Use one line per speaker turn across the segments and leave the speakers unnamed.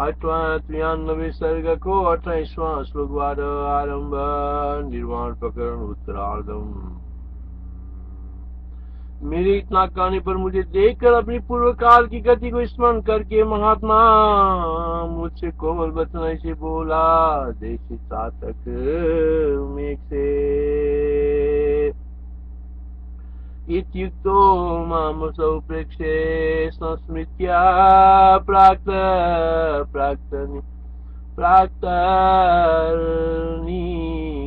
अठ्वात्रियानवे सर्ग को 28वां श्लोक वाद आरंभ। निर्वाण प्रकरण उत्तरार्धम। मेरे इतना कहने पर मुझे देखकर अपनी पूर्व काल की गति को स्मरण करके महात्मा मुझसे कोमल वचन ऐसे बोला, देश सातक मेघ से इत्युक्तो मामसौ प्रेक्षे संस्मृत्या प्राक्तनी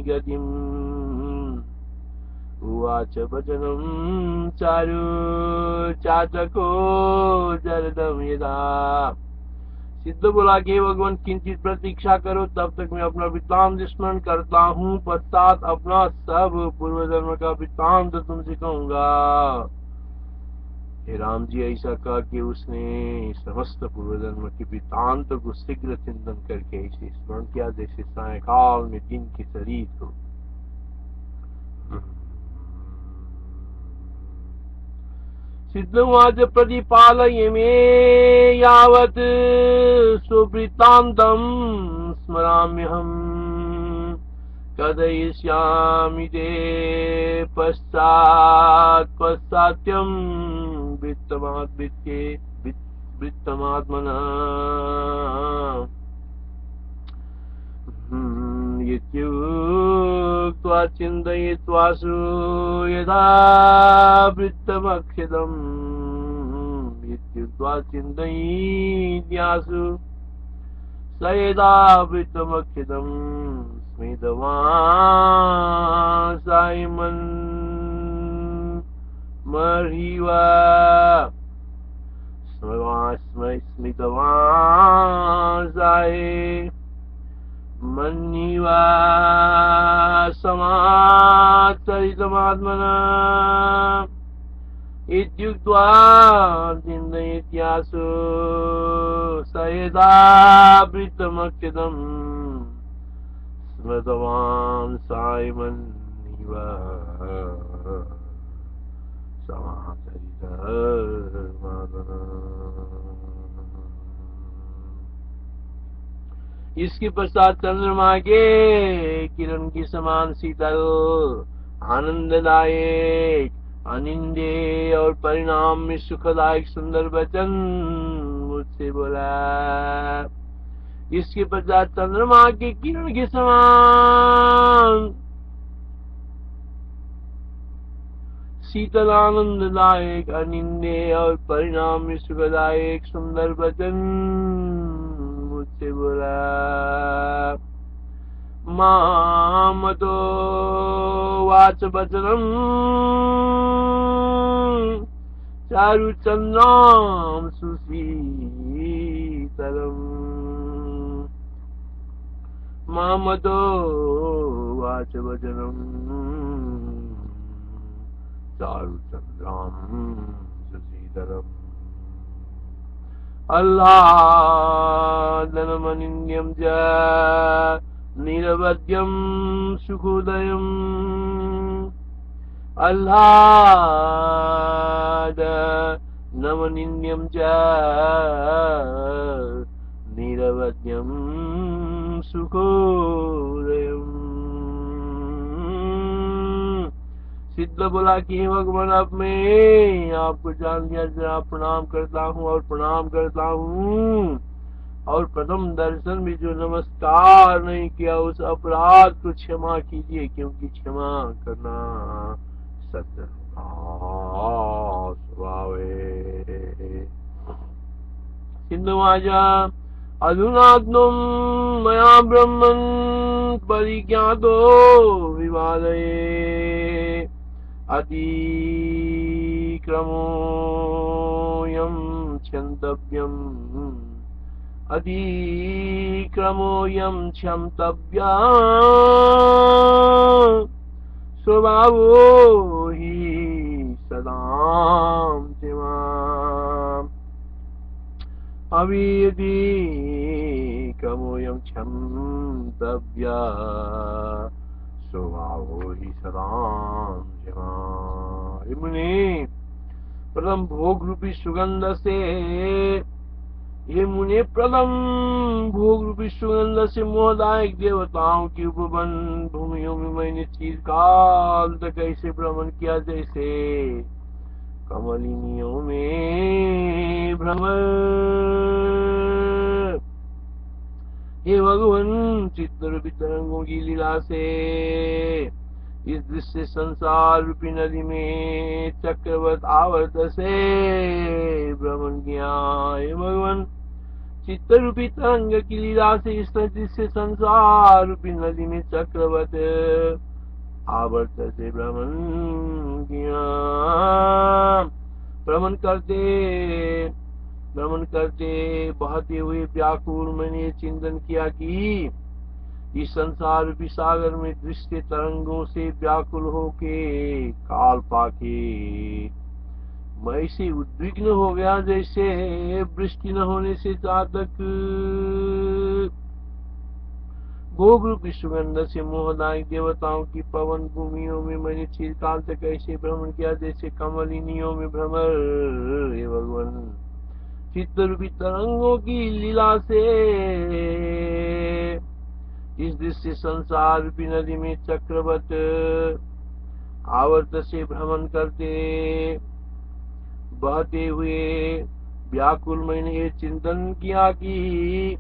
गतिम् उवाच वचनं चारु चातको जलदम यदा। सिद्ध बोला कि भगवान किंचित प्रतीक्षा करो, तब तक मैं अपना वृत्तांत स्मरण करता हूँ। पश्चात अपना सब पूर्व जन्म का वृत्तांत तुमसे कहूंगा। हे राम जी, ऐसा कहा कि उसने समस्त पूर्व जन्म के वृत्तांत को शीघ्र चिंतन करके ऐसे स्मरण किया जैसे सायकाल में दिन की शरीर हो। सिद्धवाच प्रतिपालय मे यावत् सुवृत्तान्तं स्मराम्यहम् कथयिष्यामि ते पश्चात्यं वृत्तमात्मनः। इत्युक्त्वा चिन्तयित्वासु यथा वृत्तमक्षितम्। इत्युक्त्वा चिन्तयित्यासु स यदा वृत्तमक्षितम् स्मितवान् सायमन् मर्हिवा स्मितवान् साये मन्निवा समाचरितमात्मना। इत्युक्त्वा चिन्तयित्यासु स यदा वृत्तमक्षितम् स्मृतवान् सायमन्निव समाचरितमात्मना। इसके पश्चात चंद्रमा के किरण की समान शीतल आनंददायक अनिंद्य और परिणाम में सुखदायक सुंदर वचन मुझसे बोला। इसके पश्चात चंद्रमा के किरण के समान शीतल आनंददायक अनिंद्य और परिणाम में सुखदायक सुंदर वचन मुझसे बोला। मामतो वाच वचनम् चारुचन्द्रां सुशीतलम्। मामतो वाच वचनम् चारुचन्द्रां सुशीतलम्। आह्लादनमनिन्द्यं च निरवध्यं सुखोदयम्। आह्लादनमनिन्द्यं च निरवध्यं सुखोदयम्। सिद्ध बोला कि हे भगवान, अब मैं आपको जान लिया, जरा प्रणाम करता हूँ और प्रणाम करता हूँ। और प्रथम दर्शन में जो नमस्कार नहीं किया उस अपराध को क्षमा कीजिए, क्योंकि क्षमा करना सत्य स्वभाव है। सिद्धवाचा अधुनात्मं मया ब्रह्मन् परिज्ञातो विवादये अतिक्रमोऽयं क्षन्तव्यम् अतिक्रमोऽयं क्षन्तव्यः स्वभावो हि सदां माम्। अतिक्रमोऽयं क्षन्तव्यः स्वभावो हि सदां मुनि, प्रथम भोग रूपी सुगंध से ये मुने प्रथम भोग रूपी सुगंध से मोहदायक देवताओं की उपवन भूमियों में मैंने चिरकाल तक ऐसे भ्रमण किया जैसे कमलिनियों में भ्रमण। हे भगवान, चित्त रूपी तरंगों की लीला से इस दृश्य संसार रूपी नदी में चक्रवत आवर्त से भ्रमण किया। हे भगवान, चित्त रूपी तरंग की लीला से इस दृश्य संसार रूपी नदी में चक्रवत आवर्त से भ्रमण किया। भ्रमण करते बहते हुए व्याकुल मैंने चिंतन किया कि इस संसार रूपी सागर में दृश्य तरंगों से व्याकुल होके काल पाके मैं ऐसे उद्विग्न हो गया जैसे वृष्टि न होने से चातक भोग रूपी सुगंध से मोहदायक देवताओं की पवन भूमियों में मैंने चिरकाल तक ऐसे भ्रमण किया जैसे कमलिनियों में भ्रमण। हे भगवान, चित्त रूपी तरंगों की लीला से इस दृश्य संसार रूपी नदी में चक्रवत आवर्त से भ्रमण करते बहते हुए व्याकुल मैंने ये चिंतन किया कि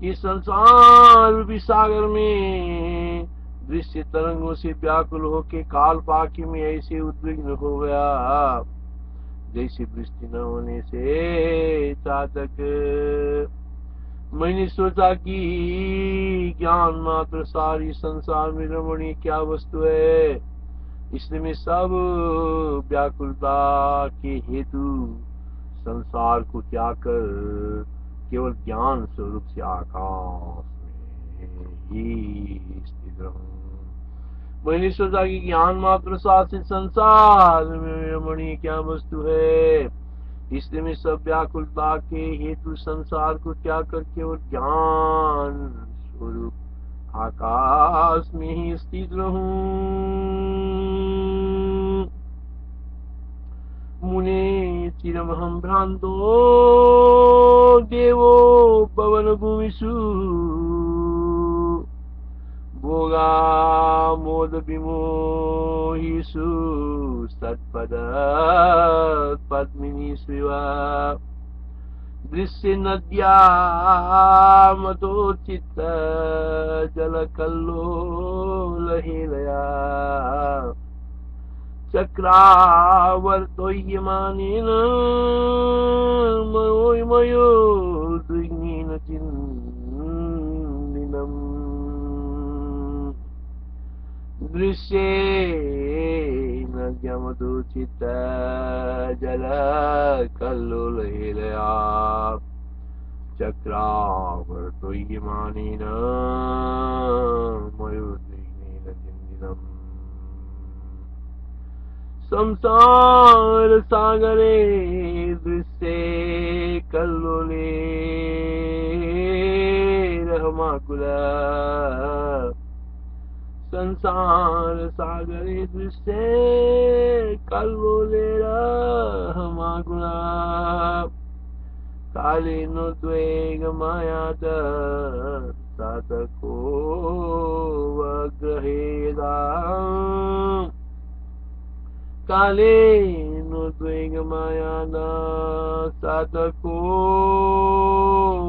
इस संसार रूपी सागर में दृश्य तरंगों से व्याकुल होके काल पाकी में ऐसे उद्विग्न हो गया जैसे वृष्टि न होने से चातक। मैंने सोचा कि ज्ञान मात्र सारी संसार में रमणीय क्या वस्तु है, इसलिए मैं सब व्याकुलता के हेतु संसार को त्याग कर केवल ज्ञान स्वरूप से आकाश में ही स्थित रहूं। मैंने सोचा कि ज्ञान मात्र से संसार में रमणीय क्या वस्तु है, इसलिए मैं सब व्याकुलता के हेतु संसार को त्याग कर केवल ज्ञान स्वरूप आकाश में ही स्थित रहूं। मुने चिरमहं भ्रांतो देवो पवन भूमिषु भोगा मोद विमोहिषु सत्पद पद्मिनीष्विव दृश्य नद्या मतोचित्त जलकल्लोलहेलया चक्रावर्तोयमानेन मयोद्विग्नेन चिन्तितम् दृश्येन नद्यामधुचित्त जलकल्लोलहेलया चक्रावर्तोयमानेन मयोद्विग्नेन चिन्तितम् संसार सागरे दृश्ये कल्लोले रहमाकुला संसार सागरे दृश्ये कल्लोले रहमाकुला काले नोद्वेग मायाद सातको वग्रहेदा काले नोद्वेग मायाना सातको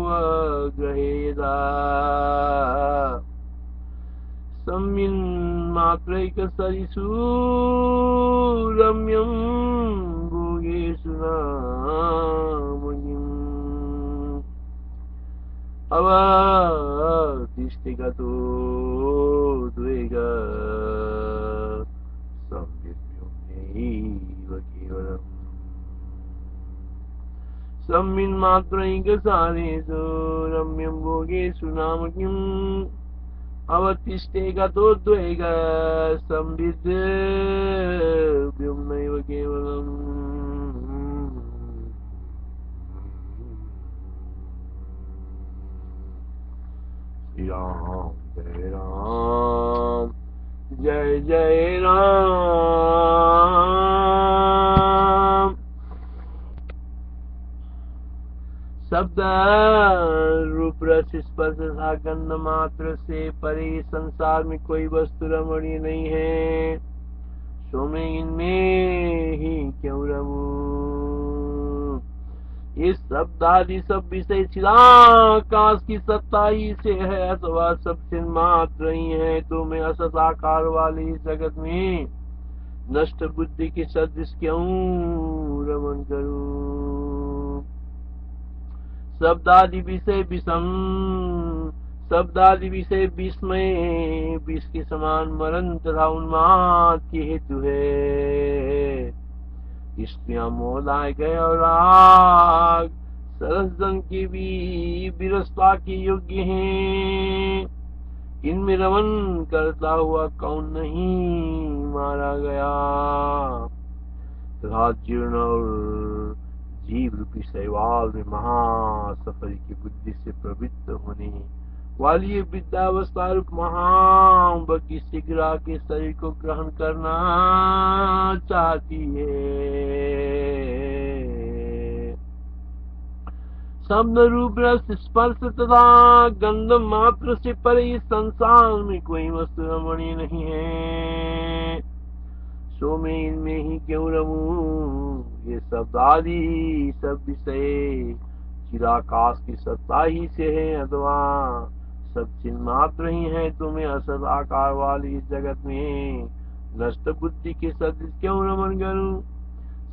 वग्रहेदा सम्मिन् मात्रैक सरिषु रम्यं भोगेषु नामुनिम् अवतिष्ठिगतो द्वेग संविद्युम्नैव केवलम् सम्मिन् मात्रैक सारेषु रम्यं भोगेषु नाम किम् अवतिष्ठे गतोद्वेग संविद्युम्नैव केवलम् श्री राम जय जय राम। शब्द रूप रस स्पर्श तथा गंध मात्र से परे संसार में कोई वस्तु रमणीय नहीं है, सो मैं इनमें ही क्यों रमूं। इस शब्द आदि सब विषय चिदाकाश की सत्ता ही से है अथवा सब चिन्ह मात्र ही है, तो मैं असत आकार वाले इस जगत में नष्ट बुद्धि के सदृश क्यों रमन करूं। शब्दादि विषय विषम, शब्दादि विषय विस्मय विष के समान मरण तथा उन्माद के हेतु है। स्त्रियां मोहलाए गए और राग सरसजन के भी विरसता के योग्य हैं, इनमें रमन करता हुआ कौन नहीं मारा गया। तथा जीर्ण और जीव रूपी शैवाल में महासफरी की बुद्धि से प्रवृत्त होने वाली ये विद्यावस्था रूप महाअंब की शीघ्र के शरीर को ग्रहण करना चाहती है। शब्द रूप रस स्पर्श तथा गंध मात्र से परे इस संसार में कोई वस्तु रमणीय नहीं है, सो मैं इनमें ही क्यों रमूं। ये शब्द आदि सब विषय चिराकाश की सत्ता ही से है अथवा सब चिन्ह मात्र ही है, तो मैं असत आकार वाली इस जगत में नष्ट बुद्धि के सदृश क्यों रमन करूं।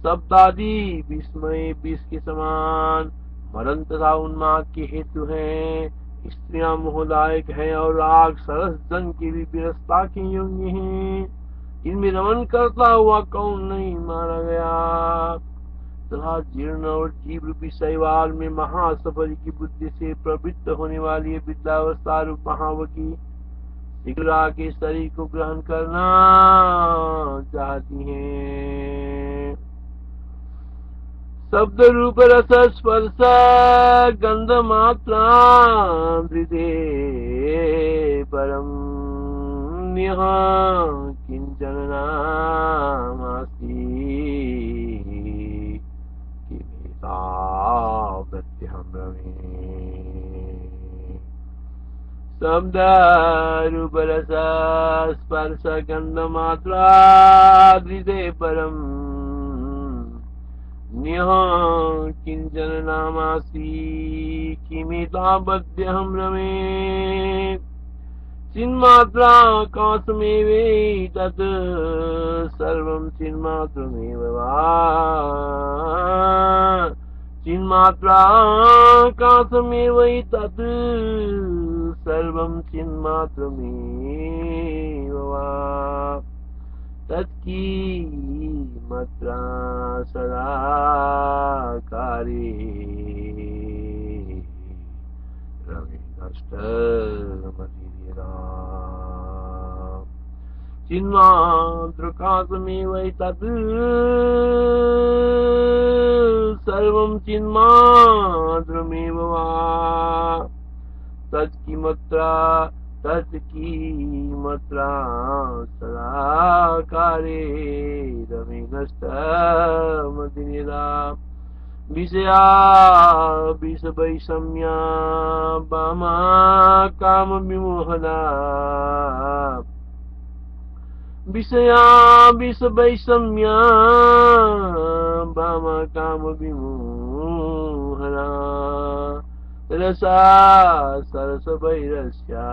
शब्द आदि विस्मय विष के समान मरण तथा उन्माद के हेतु हैं, स्त्रियां मोहदायक है और राग सरस जन की भी विरसता के योग्य हैं, इनमें रमन करता हुआ कौन नहीं मारा गया। तथा जीर्ण और जीव रूपी शैवाल में महासफरी की बुद्धि से प्रवृत्त होने वाली विद्यावस्था रूप महावकी शीघ्र के शरीर को ग्रहण करना चाहती हैं। शब्द रूप रस स्पर्श गंध मात्रा हृदय परम किंचन नामास्ति किमेतावत्यहं रमे। शब्द रूप रस स्पर्श गंध मात्रा हृदय परम किंचन नामास्ति किमेतावत्यहं रमे। चिन्मात्राकाशमेवैतत् सर्वं चिन्मात्रमेव वा। चिन्मात्राकाशमेवैतत् सर्वं चिन्मात्रमेव वा। तत्किमत्रा सदाकारे रविनष्टमतिरिरा। चिन्मात्रकाशमेवैतत् सर्वं चिन्मात्रमेव वा। तत्किमत्रा सदाकारे रविनष्टमतिरिरा। विषया विषवैषम्या वामा काम विमोहना। विषया विषवैषम्या वामा काम विमोहना। रसा सरस वैरस्या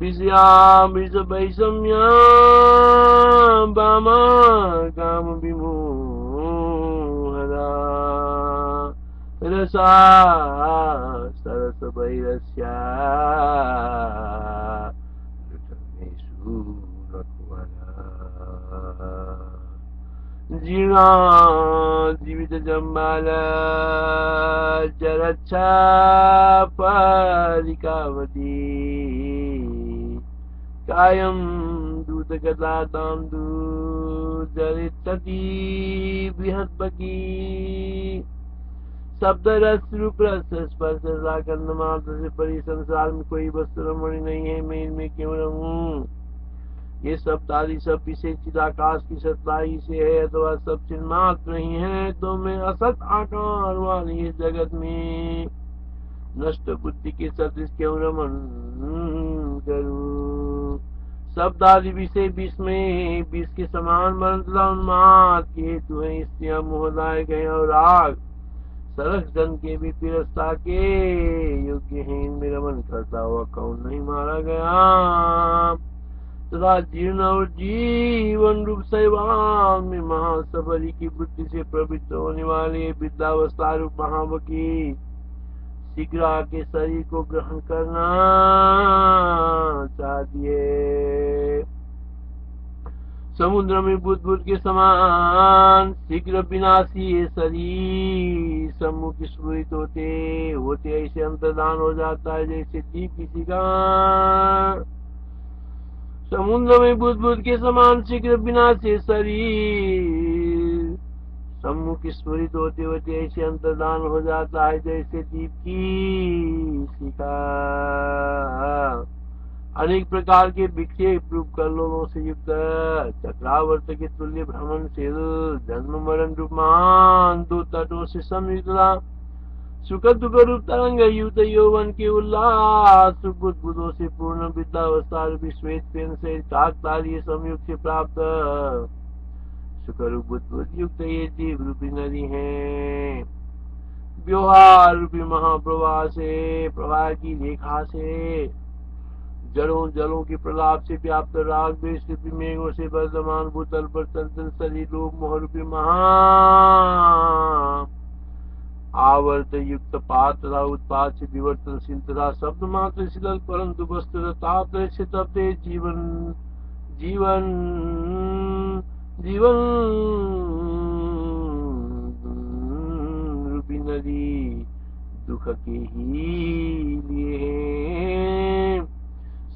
विषया विषवैषम्या वामा काम विमोहना। रसा सरस वैरस्या जीर्णा जीवित जम्बाला जरच्छा परिकावती। कायं दूतगता तां दूजरितति बृहद्बकी। शब्द रस रूप रस स्पर्श गंध मात्र से परी संसार में कोई वस्तु रमणीय नहीं है, मैं इनमें क्यों रहूं। ये शब्द आदि सब विषय चिदाकाश की सत्ताई से है अथवा सब चिन्मात्र नहीं है, तो मैं असत आकार वाली इस जगत में नष्ट बुद्धि के सदृश क्यों रमन करूं। शब्द आदि विषय विष में विष के समान मरण तथा उन्माद के हेतु है, स्त्रियां मोहदायक है और राग सरस जन के भी तिरस्ता के योग्य है। इनमें रमन करता हुआ कौन नहीं मारा गया। तथा जीर्ण और जीवन रूप शैवाल में महासबरी की बुद्धि से प्रवृत्त होने वाले विद्यावस्था रूप महावकी शीघ्र के शरीर को ग्रहण करना चाहिए। समुद्र में बुद्ध के समान शीघ्र विनाशी ये शरीर सम्मुख स्फुरित होते ऐसे अंतर्धान हो जाता है, जैसे दीप किसी का। समुद्र में बुद्ध के समान शीघ्र विनाशी शरीर सम्मुख स्फुरित होते होते ऐसे अंतर्धान हो जाता है, जैसे दीप की शिखा। अनेक प्रकार के विक्षेप रूप कल्लोलों से युक्त चक्रावर्त के तुल्य भ्रमणशील जन्म मरण रूप महान दो तटों से संयुक्त सुख दुख रूप तरंग युक्त यौवन के उल्लास बुद्धों से पूर्ण विद्यावस्था रूपी श्वेत पेन से काकतालीय संयोग से प्राप्त सुख रूप बुद्ध युक्त ये जीव रूपी नदी है। व्यवहार रूपी महाप्रवाह से प्रवाह की रेखा से जड़ों जलों के प्रलाप से व्याप्त राग द्वेष रूपी मेघों से वर्धमान भूतल पर चंचल शरीर लोक मोह रूपी महा आवर्त युक्त पात तथा उत्पाद से विवर्तनशील तथा शब्द मात्र शीतल परंतु वस्तु ताप से तपते जीवन जीवन जीवन रूपी नदी दुख के ही लिए है।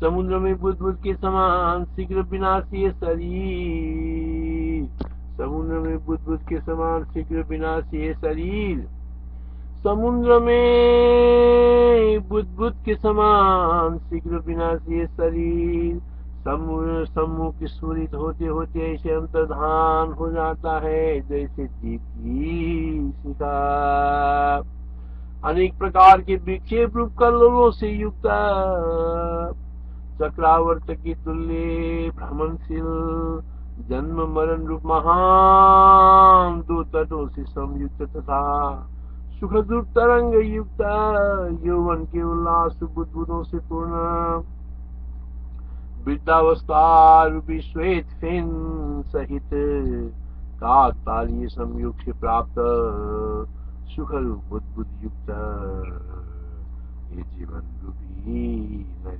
समुद्र में बुद्ध के समान शीघ्र विनाशी शरीर समुद्र में बुद्ध के समान शीघ्र विनाशी शरीर समुद्र में बुद्ध के समान शीघ्र विनाशी शरीर सम्मुख स्फुरित होते होते ऐसे अंतर्धान हो जाता है, जैसे दीप की शिखा। अनेक प्रकार के विक्षेप रूप कल्लोलों से युक्त चक्रावर्त की तुल्य भ्रमणशील जन्म मरण रूप महान दो तटों से संयुक्त तथा सुख दुख तरंग युक्त यौवन के उल्लास बुद्धों से पूर्ण वृद्धावस्था रूपी श्वेत फेन सहित काकतालीय संयोग से प्राप्त सुख रूप बुद्ध युक्त ये जीवन रूपी नदी है।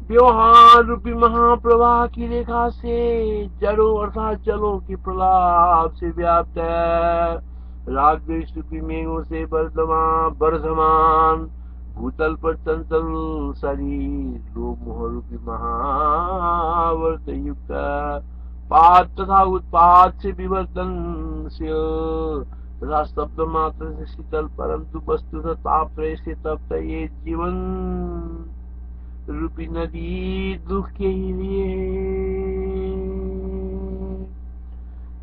व्यवहार रूपी महाप्रवाह की रेखा से जड़ों अर्थात जलों के प्रलाप से व्याप्त है। राग द्वेष रूपी मेघों से वर्धमान भूतल पर चंचल शरीर लोभ मोह रूपी महावर्त युक्त पाद तथा उत्पाद से विवर्तनशील तथा शब्द मात्र से शीतल परंतु वस्तु ताप से तप्त ये जीवन रूपी नदी दुख के ही लिए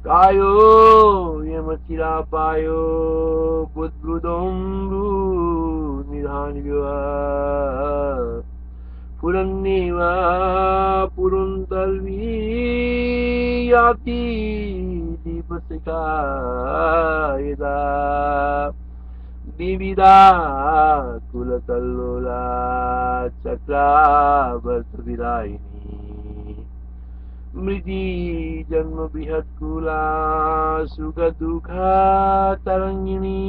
कायो यमचिरा पायो बुद्बुदम्बु निधान पुरन्नेव पुरुन्तर्वी याति दीपशिखा यदा विविधा कुलकल्लोला चक्रावर्त विदायिनी मृति जन्म बृहत् कुला सुख दुख तरंगिणी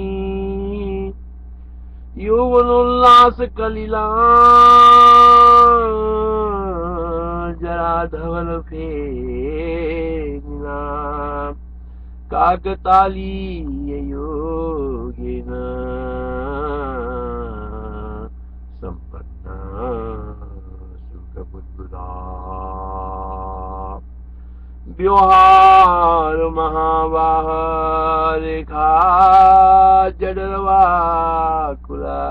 यौवनोल्लास कलिला जरा धवल फेनिना काकतालीय योगेन संपन्ना सुख बुद्धा व्यवहार महावाह रेखा जडरवा कुला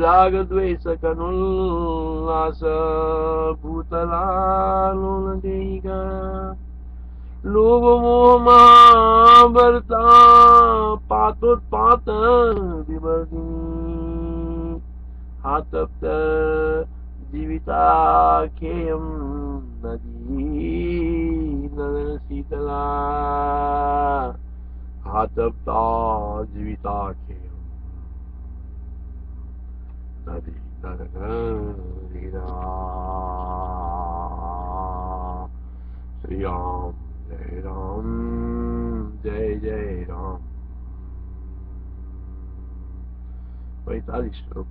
राग द्वेष कनुल्लास भूतलालोल देहिगा लोभ मोह महाभरता पातोत्पात विवर्धिनी हातप्त जीविताख्येयं नदी नदन शीतला हातप्ता जीविताख्येयं नदी नदन लीला श्री राम जय राम जय जय राम 45 श्लोक